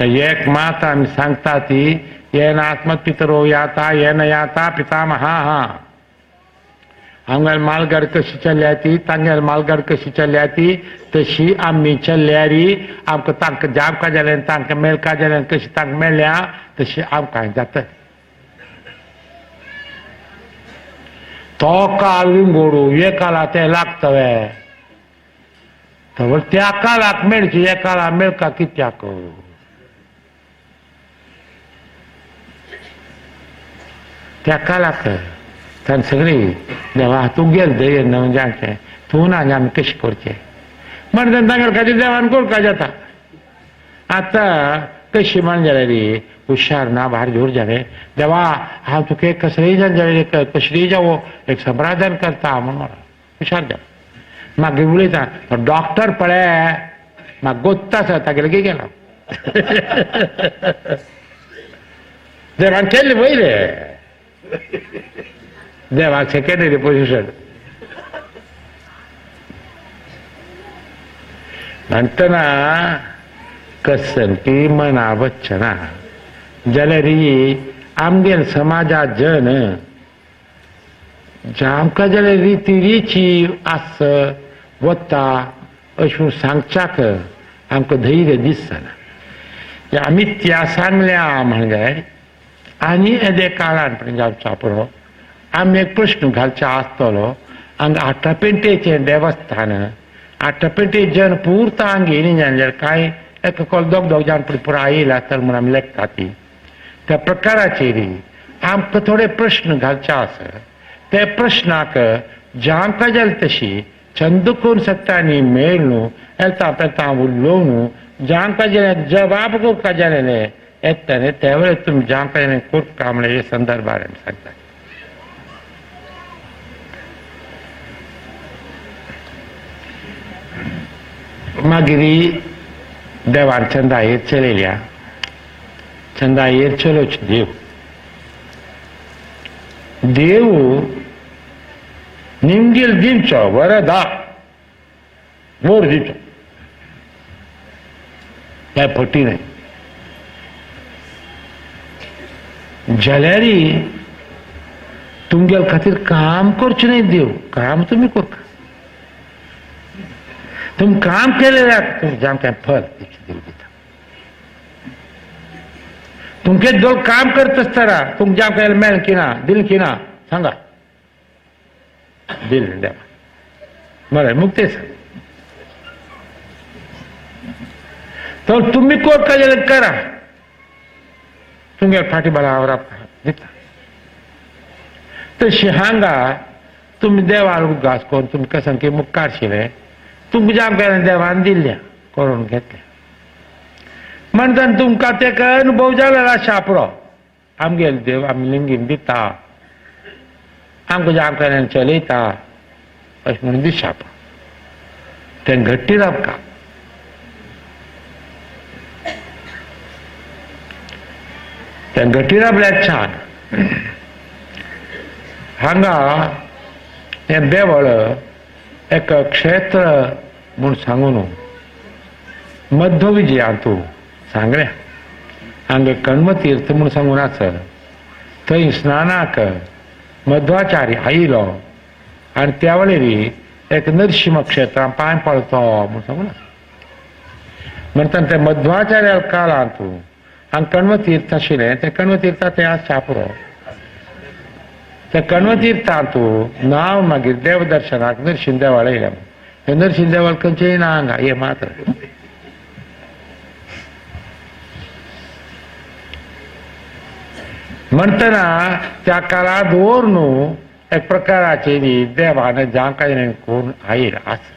एक मात आम्ही सांगता ती येन आत्मपितरो याता येन याता पितामहा हांगल मालगाड कशी चल्ल्या ती तांगेल मालगाड कशी चल्ल्या ती तशी आम्ही चल्ल्यारी आमकां तांकां जाब का जालें तांकां मेल का जालें कशी तांकां मेळ्ळ्या तशी आमकां जाता तो काल विंगोडू एकाला ते लागतवे तर त्या काळाक मेळची एकाला मेळका कित्याक त्या काळाक तान सगळी देवा तूं गेल दे न्हू जाणटे तूं ना आमी कशें करचें म्हणून तांगेर खातीर देवान करपा जाता आतां कशी म्हण जाल्यार रे हुशार ना भायर जोर जालें देवा हांव तुका एक कसलेय जावन जाल्यार कसलीय जावो एक संप्रादन करता म्हणून हुशार जालो मागीर उलयता डॉक्टर पळय म्हाका गोत्ता आसा तागेले गेलो देवान केल्लें पयलें देवाक सेक्रेटरी पोजिशन म्हणटना कसंती मना बच्चना जाल्यार ही आमगेर समाजात जन आमकां जाल्यार रितीची आस वता अशें सांगच्याक आमकां धैर्य दिसना आमी त्या सांगल्या म्हणजे आनी येदे काळान जावचा पुरो आमी एक प्रश्न घालचे आसतलो हांगा आट्टापेंटेचें देवस्थान आट्टापेंटे जन पुर्त हांगा येयली जाल्यार कांय एका कोल दोग जाण पुराय येयला आसतले म्हूण आमी लेखता ती त्या प्रकाराचेर आमकां थोडे प्रश्न घालचे आसा ते प्रश्नाक जांकां जालें तशी छंद करून सकता न्ही मेळ न्हू येता पेता उरलो न्हू जांकां जालें जवाब करपा जालें येताले त्या वेळेस तुमी जांकां जालें करपा म्हणल्यार हे संदर्भार आमी सांगता मागीर देवान चंदायेर चलयल्या चंदायेर चलोवच देव निमगेल दिवचो वरदा वर दिवचो ह्या फटी न्हय जाल्यार तुमगेल खातीर काम करचें न्हय देव काम तुमी करता तुम काम केलेल्या तुमकां जामकें फल देव दिता तुमगे दोन काम करता आसतना तुमकां जामकें मेळ की ना दिल की ना सांगा दिल देवा बरें मुक्ते सांग तो तुमी करता जाल्यार करा तुमगे फाटीबाला हांव राबता दिता तशी हांगा तुमी देवार उगास करून तुमी कसांकी मुखार शिले तुमकां जामकें देवान दिल्ल्या करून घेतल्या म्हणटा तुमकां तेका अनुभव जालेला शापरो आमगेलो देव आमी लिंगीन दिता आमकां जामकें चलयता अशें म्हणून दिशाप तें घट्टी रावका तें घट्टी राबल्यार छान हांगा हें देवळ एक क्षेत्र म्हूण सांगून मध्य विजयांतू सांगल्या हांगा कण्वतीर्थ म्हूण सांगून आसा थंय स्नानाक मध्वाचार्य आयिलो आनी त्या वेळेर एक नरशिंह क्षेत्रांत पांय पडतो म्हूण सांगून आसा म्हणटा ते मध्वाचार्या काळांत हांगा कण्वतीर्थ आशिल्लें ते कण्वतीर्था ते आसच्या पुरो त्या कण्वतीर्थांत नांव मागीर देवदर्शनाक नरशिंह देवळ येयलें हे नरशिंह देवळ खंयचेय ना हांगा हे मात्र म्हणटना त्या काळांत दवर न्हू एक प्रकाराची देवान जांकां करून आयिल्लो आसा